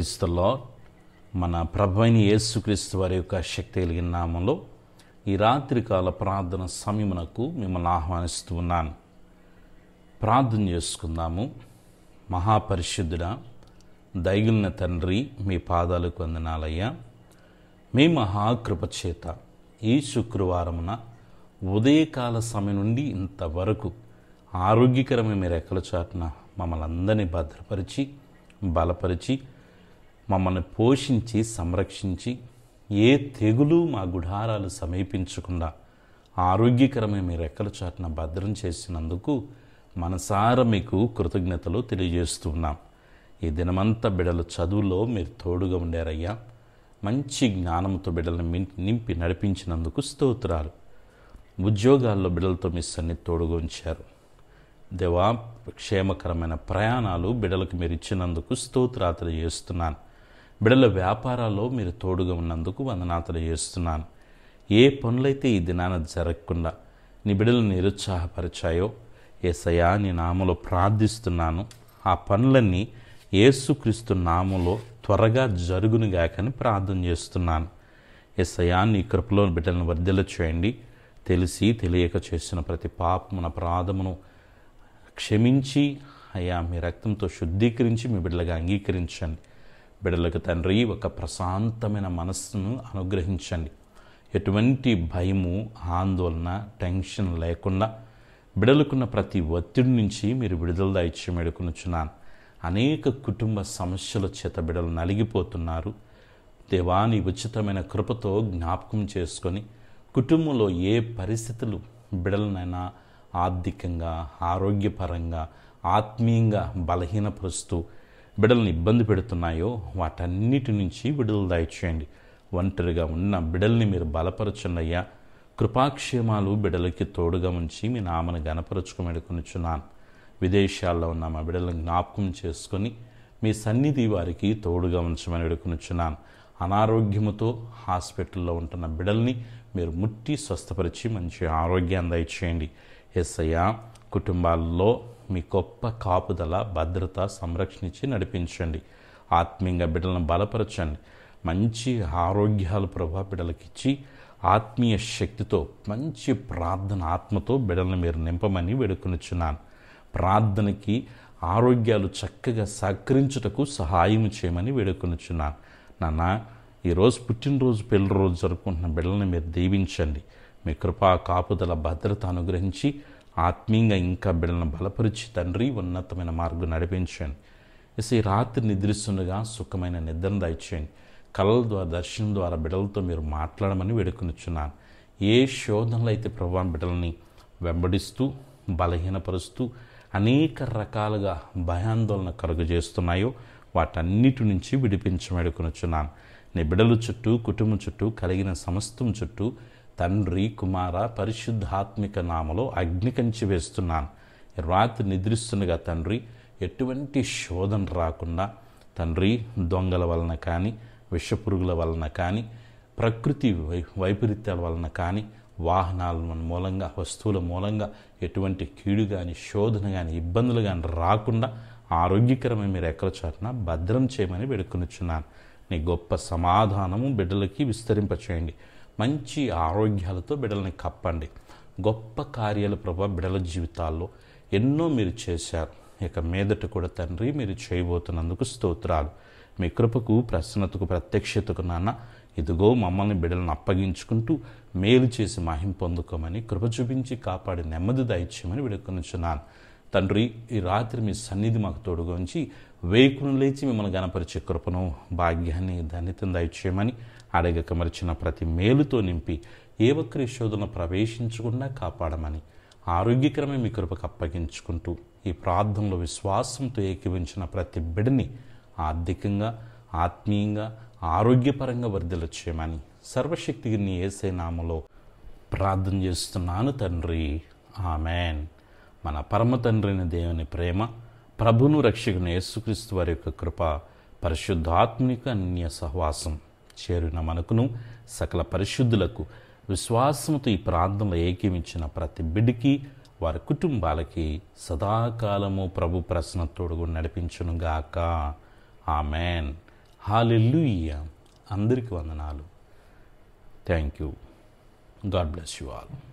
Praise the lord. మన ప్రభువైన యేసుక్రీస్తు వారి యొక్క శక్తి కలిగిన నామంలో ఈ రాత్రికాల ప్రార్థన సమయమునకు మిమ్మల్ని ఆహ్వానిస్తూ ఉన్నాను. ప్రార్థన చేసుకుందాము. మహాపరిశుద్ధుడా, దయగలిగిన తండ్రి, మీ పాదాలకు వందనాలయ్యా. మీ మహాకృప చేత ఈ శుక్రవారమున ఉదయకాల సమయం నుండి ఇంతవరకు ఆరోగ్యకరమైన మీ రెక్కల చాటున మమ్మల్ని అందరినీ భద్రపరిచి బలపరిచి మమ్మల్ని పోషించి సంరక్షించి ఏ తెగులు మా గుడారాలు సమీపించకుండా ఆరోగ్యకరమైన మీ రెక్కల చాటున భద్రం చేసినందుకు మనసారా మీకు కృతజ్ఞతలు తెలియజేస్తున్నాం. ఈ దినమంతా బిడ్డల చదువులో మీరు తోడుగా ఉండారయ్యా. మంచి జ్ఞానంతో బిడ్డలను నింపి నడిపించినందుకు స్తోత్రాలు. ఉద్యోగాల్లో బిడ్డలతో మీ సన్నిధి తోడుగా ఉంచారు దేవా. క్షేమకరమైన ప్రయాణాలు బిడ్డలకు మీరు ఇచ్చినందుకు స్తోత్రాతలు చేస్తున్నాను. బిడ్డల వ్యాపారాల్లో మీరు తోడుగా ఉన్నందుకు వందనాతలు చేస్తున్నాను. ఏ పనులైతే ఈ దినాన జరగకుండా నీ బిడ్డలను నిరుత్సాహపరిచాయో యేసయ్యా నీ నామములో ప్రార్థిస్తున్నాను. ఆ పనులన్నీ యేసుక్రీస్తు నామములో త్వరగా జరుగునుగాకని ప్రార్థన చేస్తున్నాను. యేసయ్యా నీ కృపలో బిడ్డలను వర్ధిల్ల చేయండి. తెలిసి తెలియక చేసిన ప్రతి పాపమున అపరాధమును క్షమించి అయ్యా మీ రక్తంతో శుద్ధీకరించి మీ బిడ్డలుగా అంగీకరించండి. బిడ్డలకు తండ్రి ఒక ప్రశాంతమైన మనస్సును అనుగ్రహించండి. ఎటువంటి భయము, ఆందోళన, టెన్షన్ లేకుండా బిడ్డలకున్న ప్రతి ఒత్తిడి నుంచి మీరు విడుదల దయచి వేడుకొనుచున్నాను. అనేక కుటుంబ సమస్యల చేత బిడ్డలు నలిగిపోతున్నారు. దేవా నీ ఉచితమైన కృపతో జ్ఞాపకం చేసుకొని కుటుంబంలో ఏ పరిస్థితులు బిడ్డలనైనా ఆర్థికంగా, ఆరోగ్యపరంగా, ఆత్మీయంగా బలహీనపరుస్తూ బిడ్డలను ఇబ్బంది పెడుతున్నాయో వాటన్నిటి నుంచి విడుదల దయచేయండి. ఒంటరిగా ఉన్న బిడ్డల్ని మీరు బలపరచండి అయ్యా. కృపాక్షేమాలు బిడ్డలకి తోడుగా ఉంచి మీ నామను గణపరచుకోమనుకునిచున్నాను. విదేశాల్లో ఉన్న మా బిడ్డలను జ్ఞాపకం చేసుకొని మీ సన్నిధి వారికి తోడుగా ఉంచమని వేడుకొనుచున్నాను. అనారోగ్యముతో హాస్పిటల్లో ఉంటున్న బిడ్డల్ని మీరు ముట్టి స్వస్థపరిచి మంచి ఆరోగ్యాన్ని దయచేయండి. యేసయ్యా కుటుంబాల్లో మీ గొప్ప కాపుదల, భద్రత, సంరక్షణ ఇచ్చి నడిపించండి. ఆత్మీయంగా బిడ్డలను బలపరచండి. మంచి ఆరోగ్యాలు ప్రభా బిడ్డలకు ఇచ్చి ఆత్మీయ శక్తితో మంచి ప్రార్థన ఆత్మతో బిడ్డలను మీరు నింపమని వేడుకొనుచున్నాను. ప్రార్థనకి ఆరోగ్యాలు చక్కగా సహకరించుటకు సహాయం చేయమని వేడుకొనుచున్నాను. నాన్న ఈరోజు పుట్టినరోజు, పెళ్లి రోజు జరుపుకుంటున్న బిడ్డలను మీరు దీవించండి. మీ కృపా కాపుదల భద్రత అనుగ్రహించి ఆత్మీయంగా ఇంకా బిడ్డలను బలపరిచి తండ్రి ఉన్నతమైన మార్గం నడిపించండి. ఈ రాత్రి నిద్రిస్తుండగా సుఖమైన నిద్రను దయచేయండి. కళల ద్వారా, దర్శనం ద్వారా బిడ్డలతో మీరు మాట్లాడమని వేడుకొనిచున్నాను. ఏ శోధనలు అయితే ప్రభావం బిడ్డలని వెంబడిస్తూ బలహీనపరుస్తూ అనేక రకాలుగా భయాందోళన కలుగజేస్తున్నాయో వాటన్నిటి నుంచి విడిపించమని వేడుకొనిచున్నాను. నీ బిడ్డల చుట్టూ, కుటుంబం చుట్టూ, కలిగిన సమస్తం చుట్టూ తండ్రి, కుమార, పరిశుద్ధాత్మిక నామలో అగ్నికంచి వేస్తున్నాను. రాత్రి నిద్రిస్తుండగా తండ్రి ఎటువంటి శోధన రాకుండా తండ్రి దొంగల వలన కానీ, విషపురుగుల వలన కానీ, ప్రకృతి వైపరీత్యాల వలన కానీ, వాహనాల మూలంగా, వస్తువుల మూలంగా ఎటువంటి కీడు కానీ, శోధన కానీ, ఇబ్బందులు కానీ రాకుండా ఆరోగ్యకరమైన మీరు ఎక్కడ చాటున భద్రం చేయమని వేడుకొనిచున్నాను. నీ గొప్ప సమాధానము బిడ్డలకి విస్తరింపచేయండి. మంచి ఆరోగ్యాలతో బిడ్డలని కప్పండి. గొప్ప కార్యాలు ప్రభా బిడ్డల జీవితాల్లో ఎన్నో మీరు చేశారు. ఇక మీదట కూడా తండ్రి మీరు చేయబోతున్నందుకు స్తోత్రాలు. మీ కృపకు, ప్రసన్నతకు, ప్రత్యక్షతకు నాన్న ఇదిగో మమ్మల్ని బిడ్డలను అప్పగించుకుంటూ మేలు చేసి మహిం పొందుకోమని కృప చూపించి కాపాడి నెమ్మది దయచేయమని వేడుకొనుచున్నాను. తండ్రి ఈ రాత్రి మీ సన్నిధి మాకు తోడుగా ఉంచి వేకును లేచి మిమ్మల్ని గణపరిచే కృపను, భాగ్యాన్ని, ధన్యతను దయచేయమని అడగక మరిచిన ప్రతి మేలుతో నింపి ఏ ఒక్కరి శోధన ప్రవేశించకుండా కాపాడమని ఆరోగ్యకరమైన మీ కృపకు అప్పగించుకుంటూ ఈ ప్రార్థనలో విశ్వాసంతో ఏకీవించిన ప్రతి బిడ్డని ఆర్థికంగా, ఆత్మీయంగా, ఆరోగ్యపరంగా వర్ధిల్ల చేయమని సర్వశక్తికి నీ యేసే నామములో ప్రార్థన చేస్తున్నాను తండ్రి. ఆమెన్. మన పరమ తండ్రిని దేవుని ప్రేమ, ప్రభును రక్షకుని యేసుక్రీస్తు వారి యొక్క కృప, పరిశుద్ధాత్మిక అన్య సహవాసం చేరిన మనకును సకల పరిశుద్ధులకు విశ్వాసంతో ఈ ప్రార్థనలో ఏకీమించిన ప్రతి బిడ్డకి, వారి కుటుంబాలకి సదాకాలము ప్రభు ప్రసన్నతోడు నడిపించునుగాక. ఆమెన్. హల్లెలూయా. అందరికీ వందనాలు. Thank you. God bless you all.